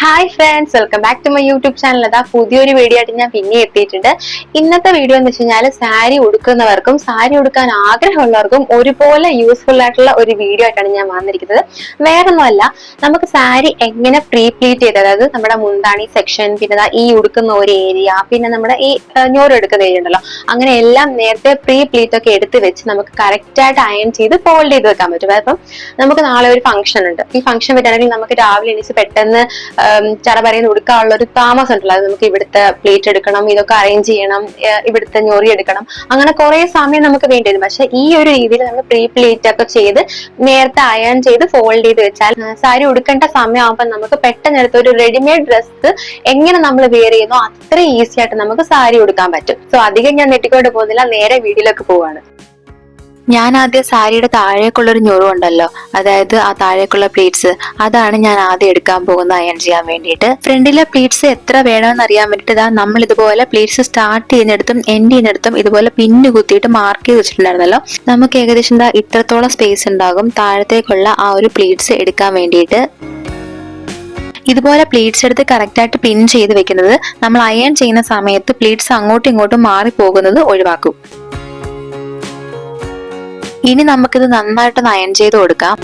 Hi friends, welcome back to my YouTube channel. അതാ പുതിയൊരു video ആയിട്ട് ഞാൻ പിന്നെ എത്തിയിട്ടുണ്ട്. ഇന്നത്തെ വീഡിയോ എന്ന് വെച്ച് കഴിഞ്ഞാൽ സാരി ഉടുക്കുന്നവർക്കും സാരി ഉടുക്കാൻ ആഗ്രഹമുള്ളവർക്കും ഒരുപോലെ യൂസ്ഫുൾ ആയിട്ടുള്ള ഒരു വീഡിയോ ആയിട്ടാണ് ഞാൻ വന്നിരിക്കുന്നത്. വേറൊന്നുമല്ല, നമുക്ക് സാരി എങ്ങനെ പ്രീ പ്ലീറ്റ് ചെയ്ത്, അതായത് നമ്മുടെ മുന്താണി സെക്ഷൻ, പിന്നെ ഈ ഉടുക്കുന്ന ഒരു ഏരിയ, പിന്നെ നമ്മുടെ ഈ ഞോരെടുക്കുന്ന ഏരിയ ഉണ്ടല്ലോ, അങ്ങനെ എല്ലാം നേരത്തെ പ്രീ പ്ലീറ്റ് ഒക്കെ എടുത്ത് വെച്ച് നമുക്ക് കറക്റ്റ് ആയിട്ട് അയൺ ചെയ്ത് ഫോൾഡ് ചെയ്ത് വെക്കാൻ പറ്റും. അപ്പം നമുക്ക് നാളെ ഒരു ഫംഗ്ഷൻ ഉണ്ട്. ഈ ഫംഗ്ഷൻ പറ്റുകയാണെങ്കിൽ നമുക്ക് രാവിലെ എണീച്ച് പെട്ടെന്ന് ചറ പറയുന്ന ഉടുക്കാനുള്ള ഒരു താമസം ഉണ്ടല്ലോ, അത് നമുക്ക് ഇവിടുത്തെ പ്ലേറ്റ് എടുക്കണം, ഇതൊക്കെ അറേഞ്ച് ചെയ്യണം, ഇവിടുത്തെ ഞൊറി എടുക്കണം, അങ്ങനെ കുറെ സമയം നമുക്ക് വേണ്ടി വരും. പക്ഷെ ഈ ഒരു രീതിയിൽ നമ്മൾ പ്രീ പ്ലേറ്റ് ഒക്കെ ചെയ്ത് നേരത്തെ അയൺ ചെയ്ത് ഫോൾഡ് ചെയ്ത് വെച്ചാൽ സാരി ഉടുക്കേണ്ട സമയമാകുമ്പോൾ നമുക്ക് പെട്ടെന്ന് എടുത്ത് ഒരു റെഡിമെയ്ഡ് ഡ്രസ്സ് എങ്ങനെ നമ്മൾ വെയർ ചെയ്യുന്നോ അത്ര ഈസി ആയിട്ട് നമുക്ക് സാരി ഉടുക്കാൻ പറ്റും. സോ അധികം ഞാൻ നെട്ടിക്കൊണ്ട് പോകുന്നില്ല, നേരെ വീഡിയോയിലേക്ക് പോവാണ്. ഞാൻ ആദ്യം സാരിയുടെ താഴേക്കുള്ളൊരു ഞൊറുണ്ടല്ലോ, അതായത് ആ താഴേക്കുള്ള പ്ലീറ്റ്സ്, അതാണ് ഞാൻ ആദ്യം എടുക്കാൻ പോകുന്നത് അയൺ ചെയ്യാൻ വേണ്ടിയിട്ട്. ഫ്രണ്ടിലെ പ്ലീറ്റ്സ് എത്ര വേണമെന്ന് അറിയാൻ വേണ്ടിയിട്ട് നമ്മൾ ഇതുപോലെ പ്ലീറ്റ്സ് സ്റ്റാർട്ട് ചെയ്യുന്നിടത്തും എൻഡ് ചെയ്യുന്നിടത്തും ഇതുപോലെ പിന്ന് കുത്തിയിട്ട് മാർക്ക് ചെയ്ത് വെച്ചിട്ടുണ്ടായിരുന്നല്ലോ. നമുക്ക് ഏകദേശം ഇത്രത്തോളം സ്പേസ് ഉണ്ടാകും താഴത്തേക്കുള്ള ആ ഒരു പ്ലീറ്റ്സ് എടുക്കാൻ വേണ്ടിയിട്ട്. ഇതുപോലെ പ്ലീറ്റ്സ് എടുത്ത് കറക്റ്റായിട്ട് പിൻ ചെയ്ത് വെക്കുന്നത് നമ്മൾ അയൺ ചെയ്യുന്ന സമയത്ത് പ്ലീറ്റ്സ് അങ്ങോട്ടും ഇങ്ങോട്ടും മാറിപ്പോകുന്നത് ഒഴിവാക്കും. ഇനി നമുക്കിത് നന്നായിട്ടൊന്ന് അയൺ ചെയ്ത് കൊടുക്കാം.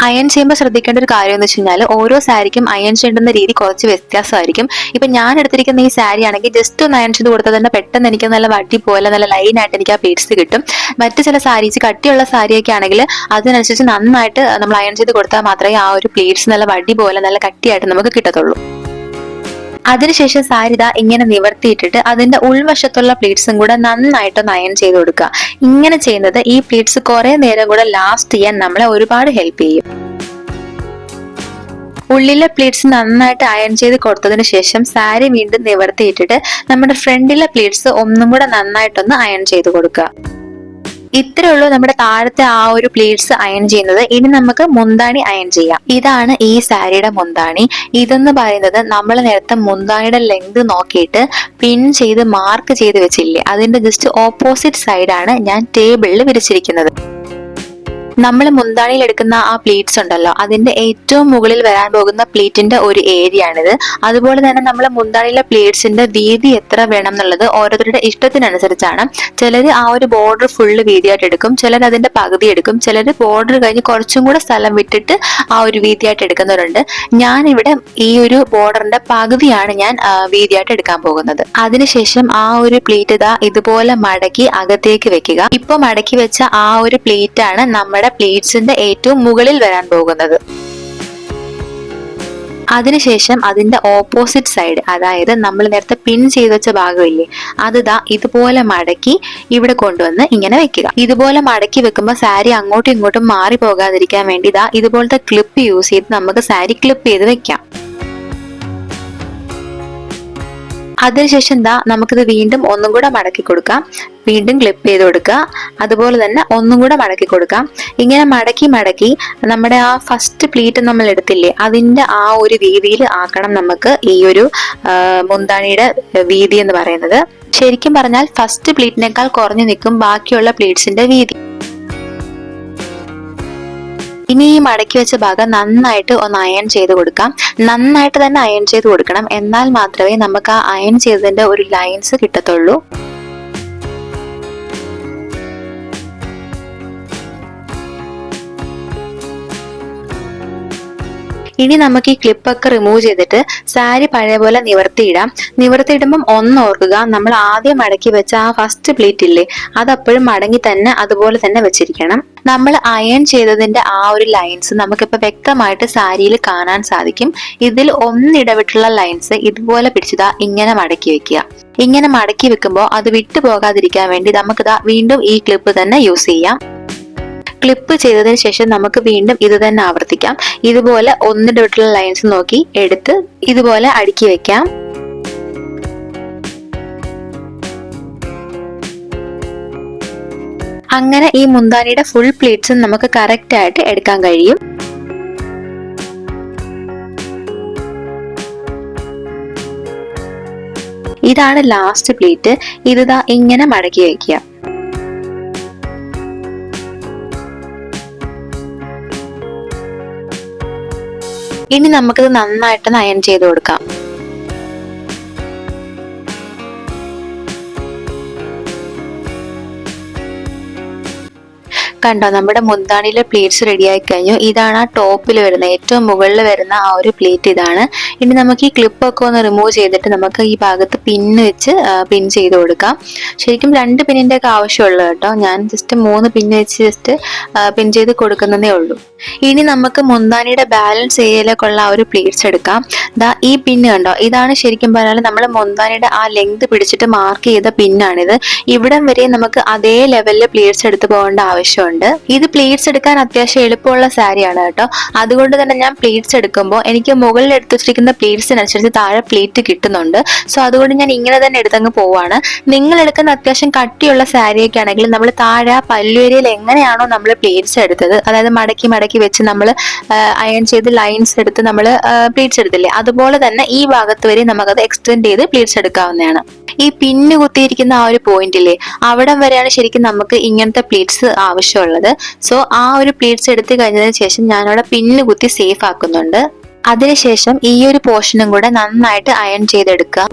അയൺ ചെയ്യുമ്പോൾ ശ്രദ്ധിക്കേണ്ട ഒരു കാര്യം എന്ന് വെച്ച് കഴിഞ്ഞാൽ ഓരോ സാരിക്കും അയൺ ചെയ്യേണ്ടുന്ന രീതി കുറച്ച് വ്യത്യാസമായിരിക്കും. ഇപ്പൊ ഞാൻ എടുത്തിരിക്കുന്ന ഈ സാരി ആണെങ്കിൽ ജസ്റ്റ് ഒന്ന് അയൺ ചെയ്ത് കൊടുത്താൽ തന്നെ പെട്ടെന്ന് എനിക്ക് നല്ല വടി പോലെ നല്ല ലൈനായിട്ട് എനിക്ക് ആ പ്ലീറ്റ്സ് കിട്ടും. മറ്റു ചില സാരീസ് കട്ടിയുള്ള സാരിയൊക്കെ ആണെങ്കിൽ അതിനനുസരിച്ച് നന്നായിട്ട് നമ്മൾ അയൺ ചെയ്ത് കൊടുത്താൽ മാത്രമേ ആ ഒരു പ്ലീറ്റ്സ് നല്ല വടി പോലെ നല്ല കട്ടിയായിട്ട് നമുക്ക് കിട്ടത്തുള്ളൂ. അതിനുശേഷം സാരി ഇങ്ങനെ നിവർത്തിയിട്ടിട്ട് അതിന്റെ ഉൾവശത്തുള്ള പ്ലീറ്റ്സും കൂടെ നന്നായിട്ടൊന്ന് അയൺ ചെയ്ത് കൊടുക്കുക. ഇങ്ങനെ ചെയ്യുന്നത് ഈ പ്ലീറ്റ്സ് കുറെ നേരം കൂടെ ലാസ്റ്റ് ചെയ്യാൻ നമ്മളെ ഒരുപാട് ഹെൽപ്പ് ചെയ്യും. ഉള്ളിലെ പ്ലീറ്റ്സ് നന്നായിട്ട് അയൺ ചെയ്ത് കൊടുത്തതിന് ശേഷം സാരി വീണ്ടും നിവർത്തിയിട്ടിട്ട് നമ്മുടെ ഫ്രണ്ടിലെ പ്ലീറ്റ്സ് ഒന്നും കൂടെ നന്നായിട്ടൊന്ന് അയൺ ചെയ്ത് കൊടുക്കുക. ഇത്രേ ഉള്ളൂ നമ്മുടെ താഴത്തെ ആ ഒരു പ്ലീറ്റ്സ് അയൺ ചെയ്യുന്നത്. ഇനി നമുക്ക് മുന്താണി അയൺ ചെയ്യാം. ഇതാണ് ഈ സാരിയുടെ മുന്താണി. ഇതെന്ന് പറയുന്നത് നമ്മൾ നേരത്തെ മുന്താണിയുടെ ലെങ്ത് നോക്കിയിട്ട് പിൻ ചെയ്ത് മാർക്ക് ചെയ്ത് വെച്ചില്ലേ, അതിന്റെ ജസ്റ്റ് ഓപ്പോസിറ്റ് സൈഡാണ് ഞാൻ ടേബിളിൽ വിരിച്ചിരിക്കുന്നത്. നമ്മൾ മുന്താണിയിൽ എടുക്കുന്ന ആ പ്ലീറ്റ്സ് ഉണ്ടല്ലോ, അതിന്റെ ഏറ്റവും മുകളിൽ വരാൻ പോകുന്ന പ്ലീറ്റിന്റെ ഒരു ഏരിയ ആണിത്. അതുപോലെ തന്നെ നമ്മൾ മുന്താണിയിലെ പ്ലീറ്റ്സിന്റെ വീതി എത്ര വേണം എന്നുള്ളത് ഓരോരുത്തരുടെ ഇഷ്ടത്തിനനുസരിച്ചാണ്. ചിലർ ആ ഒരു ബോർഡർ ഫുള്ള് വീതിയായിട്ട് എടുക്കും, ചിലർ അതിന്റെ പകുതി എടുക്കും, ചിലർ ബോർഡർ കഴിഞ്ഞ് കുറച്ചും കൂടെ സ്ഥലം വിട്ടിട്ട് ആ ഒരു വീതിയായിട്ട് എടുക്കുന്നവരുണ്ട്. ഞാൻ ഇവിടെ ഈ ഒരു ബോർഡറിന്റെ പകുതിയാണ് ഞാൻ വീതിയായിട്ട് എടുക്കാൻ പോകുന്നത്. അതിനുശേഷം ആ ഒരു പ്ലീറ്റ് ഇതുപോലെ മടക്കി അകത്തേക്ക് വെക്കുക. ഇപ്പൊ മടക്കി വെച്ച ആ ഒരു പ്ലീറ്റ് ആണ് നമ്മുടെ പ്ലീറ്റ്സിന്റെ ഏറ്റവും മുകളിൽ വരാൻ പോകുന്നത്. അതിനുശേഷം അതിന്റെ ഓപ്പോസിറ്റ് സൈഡ്, അതായത് നമ്മൾ നേരത്തെ പിൻ ചെയ്ത് വെച്ച ഭാഗമില്ലേ, അത് ഇതുപോലെ മടക്കി ഇവിടെ കൊണ്ടുവന്ന് ഇങ്ങനെ വെക്കുക. ഇതുപോലെ മടക്കി വെക്കുമ്പോൾ സാരി അങ്ങോട്ടും ഇങ്ങോട്ടും മാറി പോകാതിരിക്കാൻ വേണ്ടി ഇതുപോലത്തെ ക്ലിപ്പ് യൂസ് ചെയ്ത് നമുക്ക് സാരി ക്ലിപ്പ് ചെയ്ത് വെക്കാം. അതിനുശേഷം നമുക്കിത് വീണ്ടും ഒന്നും കൂടെ മടക്കി കൊടുക്കാം, വീണ്ടും ക്ലിപ്പ് ചെയ്ത് കൊടുക്കുക, അതുപോലെ തന്നെ ഒന്നും കൂടെ മടക്കി കൊടുക്കാം. ഇങ്ങനെ മടക്കി മടക്കി നമ്മുടെ ആ ഫസ്റ്റ് പ്ലീറ്റ് നമ്മൾ എടുത്തില്ലേ, അതിന്റെ ആ ഒരു വീതിയിൽ ആക്കണം നമുക്ക് ഈ ഒരു മുന്താണിയുടെ വീതി എന്ന് പറയുന്നത്. ശരിക്കും പറഞ്ഞാൽ ഫസ്റ്റ് പ്ലീറ്റിനേക്കാൾ കുറഞ്ഞു നിൽക്കും ബാക്കിയുള്ള പ്ലീറ്റ്സിന്റെ വീതി. ഇനി ഈ മടക്കി വെച്ച ഭാഗം നന്നായിട്ട് ഒന്ന് അയൺ ചെയ്ത് കൊടുക്കാം. നന്നായിട്ട് തന്നെ അയൺ ചെയ്ത് കൊടുക്കണം, എന്നാൽ മാത്രമേ നമുക്ക് ആ അയൺ ചെയ്തതിന്റെ ഒരു ലൈൻസ് കിട്ടത്തുള്ളൂ. ഇനി നമുക്ക് ഈ ക്ലിപ്പൊക്കെ റിമൂവ് ചെയ്തിട്ട് സാരി പഴയ പോലെ നിവർത്തിയിടാം. നിവർത്തിയിടുമ്പം ഒന്ന് ഓർക്കുക, നമ്മൾ ആദ്യം മടക്കി വെച്ച ആ ഫസ്റ്റ് പ്ലീറ്റ് ഇല്ലേ, അതപ്പോഴും മടങ്ങി തന്നെ അതുപോലെ തന്നെ വെച്ചിരിക്കണം. നമ്മൾ അയൺ ചെയ്തതിന്റെ ആ ഒരു ലൈൻസ് നമുക്കിപ്പോ വ്യക്തമായിട്ട് സാരിയിൽ കാണാൻ സാധിക്കും. ഇതിൽ ഒന്നിടവിട്ടുള്ള ലൈൻസ് ഇതുപോലെ പിടിച്ചതാ ഇങ്ങനെ മടക്കി വെക്കുക. ഇങ്ങനെ മടക്കി വെക്കുമ്പോൾ അത് വിട്ടു പോകാതിരിക്കാൻ വേണ്ടി നമുക്ക് വീണ്ടും ഈ ക്ലിപ്പ് തന്നെ യൂസ് ചെയ്യാം. ക്ലിപ്പ് ചെയ്തതിന് ശേഷം നമുക്ക് വീണ്ടും ഇത് തന്നെ ആവർത്തിക്കാം. ഇതുപോലെ ഒന്നിടവിട്ടുള്ള ലൈൻസ് നോക്കി എടുത്ത് ഇതുപോലെ അടുക്കി വെക്കാം. അങ്ങനെ ഈ മുന്താണിയുടെ ഫുൾ പ്ലീറ്റ്സും നമുക്ക് കറക്റ്റ് ആയിട്ട് എടുക്കാൻ കഴിയും. ഇതാണ് ലാസ്റ്റ് പ്ലീറ്റ്. ഇത് ഇങ്ങനെ മടക്കി വെക്കുക. ഇനി നമുക്കിത് നന്നായിട്ടൊന്ന് അയൺ ചെയ്ത് കൊടുക്കാം. കണ്ടോ, നമ്മുടെ മുന്താണിയിലെ പ്ലേറ്റ്സ് റെഡിയായി കഴിഞ്ഞു. ഇതാണ് ആ ടോപ്പിൽ വരുന്ന ഏറ്റവും മുകളിൽ വരുന്ന ആ ഒരു പ്ലേറ്റ് ഇതാണ്. ഇനി നമുക്ക് ഈ ക്ലിപ്പൊക്കെ ഒന്ന് റിമൂവ് ചെയ്തിട്ട് നമുക്ക് ഈ ഭാഗത്ത് പിന്ന് വെച്ച് പിൻ ചെയ്ത് കൊടുക്കാം. ശരിക്കും 2 പിന്നിൻ്റെ ഒക്കെ ആവശ്യമുള്ളൂ കേട്ടോ. ഞാൻ ജസ്റ്റ് 3 പിന്ന് വെച്ച് ജസ്റ്റ് പിൻ ചെയ്ത് കൊടുക്കുന്നതേ ഉള്ളൂ. ഇനി നമുക്ക് മുന്താണിയുടെ ബാലൻസ് ഏരിയയിലേക്കുള്ള ആ ഒരു പ്ലേറ്റ്സ് എടുക്കാം. ദാ ഈ പിന്ന് കണ്ടോ, ഇതാണ് ശരിക്കും പറഞ്ഞാൽ നമ്മൾ മുന്താണിയുടെ ആ ലെങ്ത് പിടിച്ചിട്ട് മാർക്ക് ചെയ്ത പിന്നാണിത്. ഇവിടം വരെ നമുക്ക് അതേ ലെവലിൽ പ്ലേറ്റ്സ് എടുത്ത് പോകേണ്ട ആവശ്യമുണ്ട്. ഇത് പ്ലേറ്റ്സ് എടുക്കാൻ അത്യാവശ്യം എളുപ്പമുള്ള സാരിയാണ് കേട്ടോ. അതുകൊണ്ട് തന്നെ ഞാൻ പ്ലേറ്റ്സ് എടുക്കുമ്പോൾ എനിക്ക് മുകളിൽ എടുത്ത് വെച്ചിരിക്കുന്ന പ്ലേറ്റ്സിനനുസരിച്ച് താഴെ പ്ലേറ്റ് കിട്ടുന്നുണ്ട്. സോ അതുകൊണ്ട് ഞാൻ ഇങ്ങനെ തന്നെ എടുത്തങ്ങ് പോവാണ്. നിങ്ങൾ എടുക്കുന്ന അത്യാവശ്യം കട്ടിയുള്ള സാരിയൊക്കെ ആണെങ്കിൽ നമ്മൾ താഴെ പല്ലുവരിയിൽ എങ്ങനെയാണോ നമ്മൾ പ്ലേറ്റ്സ് എടുത്തത്, അതായത് മടക്കി വെച്ച് നമ്മൾ അയൺ ചെയ്ത് ലൈൻസ് എടുത്ത് നമ്മൾ പ്ലേറ്റ്സ് എടുത്തില്ലേ, അതുപോലെ തന്നെ ഈ ഭാഗത്ത് വരെ നമുക്കത് എക്സ്റ്റെൻഡ് ചെയ്ത് പ്ലേറ്റ്സ് എടുക്കാവുന്നതാണ്. ഈ പിന്ന് കുത്തിയിരിക്കുന്ന ആ ഒരു പോയിന്റില്ലേ, അവിടം വരെയാണ് ശരിക്കും നമുക്ക് ഇങ്ങനത്തെ പ്ലേറ്റ്സ് ആവശ്യമുള്ളത്. സോ ആ ഒരു പ്ലേറ്റ്സ് എടുത്തു കഴിഞ്ഞതിന് ശേഷം ഞാനവിടെ പിന്ന് കുത്തി സേഫ് ആക്കുന്നുണ്ട്. അതിനുശേഷം ഈ ഒരു പോർഷനും കൂടെ നന്നായിട്ട് അയൺ ചെയ്തെടുക്കുക.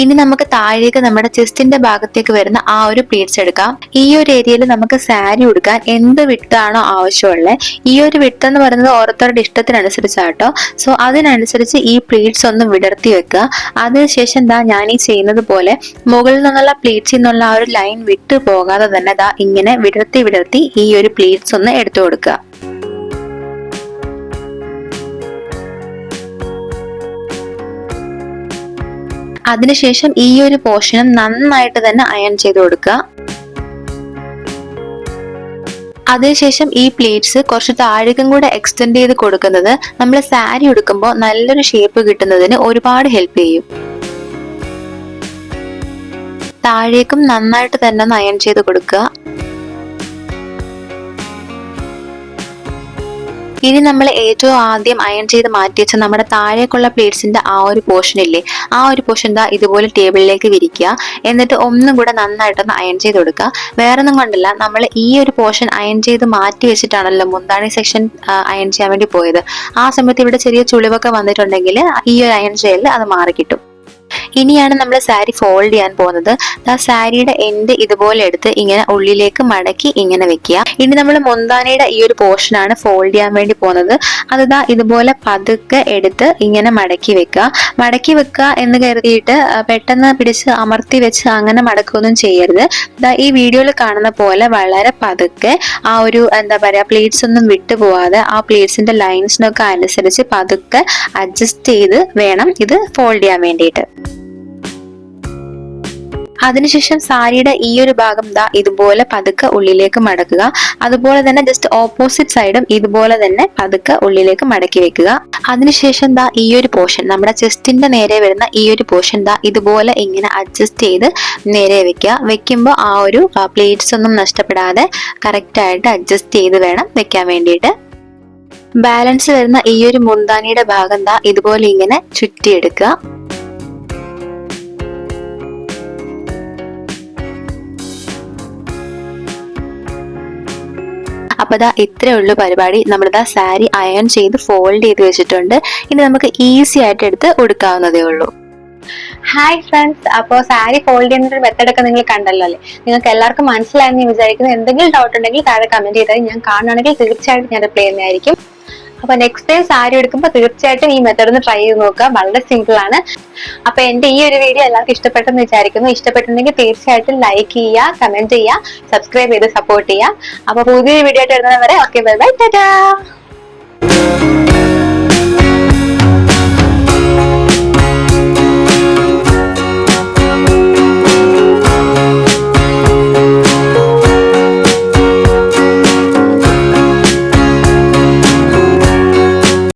ഇനി നമുക്ക് താഴേക്ക് നമ്മുടെ ചെസ്റ്റിന്റെ ഭാഗത്തേക്ക് വരുന്ന ആ ഒരു പ്ലേറ്റ്സ് എടുക്കാം. ഈ ഒരു ഏരിയയിൽ നമുക്ക് സാരി ഉടുക്കാൻ എന്ത് വിട്ടാണോ ആവശ്യമുള്ളത്, ഈ ഒരു വിട്ട് എന്ന് പറയുന്നത് ഓരോരുത്തരുടെ ഇഷ്ടത്തിനനുസരിച്ചാട്ടോ. സോ അതിനനുസരിച്ച് ഈ പ്ലേറ്റ്സ് ഒന്ന് വിടർത്തി വെക്കുക. അതിനുശേഷം ഞാൻ ഈ ചെയ്യുന്നത് പോലെ മുകളിൽ നിന്നുള്ള പ്ലേറ്റ്സിൽ നിന്നുള്ള ആ ഒരു ലൈൻ വിട്ടു പോകാതെ തന്നെ ഇങ്ങനെ വിടർത്തി ഈ ഒരു പ്ലേറ്റ്സ് ഒന്ന് എടുത്തു കൊടുക്കുക. അതിനുശേഷം ഈ ഒരു പോർഷനും നന്നായിട്ട് തന്നെ അയൺ ചെയ്ത് കൊടുക്കുക. അതിനുശേഷം ഈ പ്ലേറ്റ്സ് കുറച്ച് താഴേക്കും കൂടെ എക്സ്റ്റെൻഡ് ചെയ്ത് കൊടുക്കുന്നത് നമ്മൾ സാരി ഉടുക്കുമ്പോൾ നല്ലൊരു ഷേപ്പ് കിട്ടുന്നതിന് ഒരുപാട് ഹെൽപ്പ് ചെയ്യും. താഴേക്കും നന്നായിട്ട് തന്നെ ഒന്ന് അയൺ ചെയ്ത് കൊടുക്കുക. ഇനി നമ്മൾ ഏറ്റവും ആദ്യം അയൺ ചെയ്ത് മാറ്റി വെച്ച നമ്മുടെ താഴേക്കുള്ള പ്ലേറ്റ്സിന്റെ ആ ഒരു പോർഷൻ ഇല്ലേ, ആ ഒരു പോർഷൻ ഇതുപോലെ ടേബിളിലേക്ക് വിരിക്കുക. എന്നിട്ട് ഒന്നും കൂടെ നന്നായിട്ടൊന്ന് അയൺ ചെയ്ത് കൊടുക്കുക. വേറൊന്നും കൊണ്ടല്ല, നമ്മൾ ഈ ഒരു പോർഷൻ അയൺ ചെയ്ത് മാറ്റി വെച്ചിട്ടാണല്ലോ മുന്താണി സെക്ഷൻ അയൺ ചെയ്യാൻ വേണ്ടി പോയത്. ആ സമയത്ത് ഇവിടെ ചെറിയ ചുളിവൊക്കെ വന്നിട്ടുണ്ടെങ്കിൽ ഈ ഒരു അയൺ ചെയ്യൽ അത് മാറി കിട്ടും. ഇനിയാണ് നമ്മൾ സാരി ഫോൾഡ് ചെയ്യാൻ പോകുന്നത്. ആ സാരിയുടെ എൻഡ് ഇതുപോലെ എടുത്ത് ഇങ്ങനെ ഉള്ളിലേക്ക് മടക്കി ഇങ്ങനെ വെക്കുക. ഇനി നമ്മൾ മുന്താനയുടെ ഈ ഒരു പോർഷൻ ആണ് ഫോൾഡ് ചെയ്യാൻ വേണ്ടി പോകുന്നത്. അത് ഇതുപോലെ പതുക്കെ എടുത്ത് ഇങ്ങനെ മടക്കി വെക്കുക എന്ന് കരുതിയിട്ട് പെട്ടെന്ന് പിടിച്ച് അമർത്തി വെച്ച് അങ്ങനെ മടക്കുകയൊന്നും ചെയ്യരുത്. ഈ വീഡിയോയിൽ കാണുന്ന പോലെ വളരെ പതുക്കെ ആ ഒരു പ്ലേറ്റ്സ് ഒന്നും വിട്ടു പോവാതെ ആ പ്ലേറ്റ്സിന്റെ ലൈൻസിനൊക്കെ അനുസരിച്ച് പതുക്കെ അഡ്ജസ്റ്റ് ചെയ്ത് വേണം ഇത് ഫോൾഡ് ചെയ്യാൻ വേണ്ടിയിട്ട്. അതിനുശേഷം സാരിയുടെ ഈ ഒരു ഭാഗം ഇതുപോലെ പതുക്കെ ഉള്ളിലേക്ക് മടക്കുക. അതുപോലെ തന്നെ ജസ്റ്റ് ഓപ്പോസിറ്റ് സൈഡും ഇതുപോലെ തന്നെ പതുക്കെ ഉള്ളിലേക്ക് മടക്കി വെക്കുക. അതിനുശേഷം ഈ ഒരു പോർഷൻ നമ്മുടെ ചെസ്റ്റിന്റെ നേരെ വരുന്ന ഈ ഒരു പോർഷൻ ഇതുപോലെ ഇങ്ങനെ അഡ്ജസ്റ്റ് ചെയ്ത് നേരെ വെക്കുക. വെക്കുമ്പോൾ ആ ഒരു പ്ലേറ്റ്സ് ഒന്നും നഷ്ടപ്പെടാതെ കറക്റ്റ് ആയിട്ട് അഡ്ജസ്റ്റ് ചെയ്ത് വേണം വെക്കാൻ വേണ്ടിയിട്ട്. ബാലൻസ് വരുന്ന ഈ ഒരു മുന്താനിയുടെ ഭാഗം ഇതുപോലെ ഇങ്ങനെ ചുറ്റിയെടുക്കുക. അപ്പൊ ഇത്രേ ഉള്ളൂ പരിപാടി. നമ്മളിതാ സാരി അയൺ ചെയ്ത് ഫോൾഡ് ചെയ്ത് വെച്ചിട്ടുണ്ട്. ഇനി നമുക്ക് ഈസി ആയിട്ട് എടുത്ത് ഉടുക്കാവുന്നതേ ഉള്ളൂ. ഹായ് ഫ്രണ്ട്സ്, അപ്പോൾ സാരി ഫോൾഡ് ചെയ്യുന്ന ഒരു മെത്തേഡ് ഒക്കെ നിങ്ങൾ കണ്ടല്ലോ അല്ലേ? നിങ്ങൾക്ക് എല്ലാവർക്കും മനസ്സിലായെന്ന് ഞാൻ വിചാരിക്കുന്നു. എന്തെങ്കിലും ഡൗട്ട് ഉണ്ടെങ്കിൽ താഴെ കമന്റ് ചെയ്താൽ ഞാൻ കാണുകയാണെങ്കിൽ തീർച്ചയായിട്ടും ഞാൻ റിപ്ലൈ ചെയ്യുന്നതായിരിക്കും. അപ്പൊ നെക്സ്റ്റ് ടൈം സാരി എടുക്കുമ്പോൾ തീർച്ചയായിട്ടും ഈ മെത്തേഡ് ഒന്ന് ട്രൈ ചെയ്ത് നോക്കുക. വളരെ സിമ്പിൾ ആണ്. അപ്പൊ എന്റെ ഈ ഒരു വീഡിയോ എല്ലാവർക്കും ഇഷ്ടപ്പെട്ടെന്ന് വിചാരിക്കുന്നു. ഇഷ്ടപ്പെട്ടിട്ടുണ്ടെങ്കിൽ തീർച്ചയായിട്ടും ലൈക്ക് ചെയ്യുക, കമന്റ് ചെയ്യുക, സബ്സ്ക്രൈബ് ചെയ്ത് സപ്പോർട്ട് ചെയ്യുക. അപ്പൊ പുതിയൊരു വീഡിയോ ആയിട്ട് വരുന്നത് വരെ ഓക്കെ, ബൈ ബൈ, ടാറ്റാ.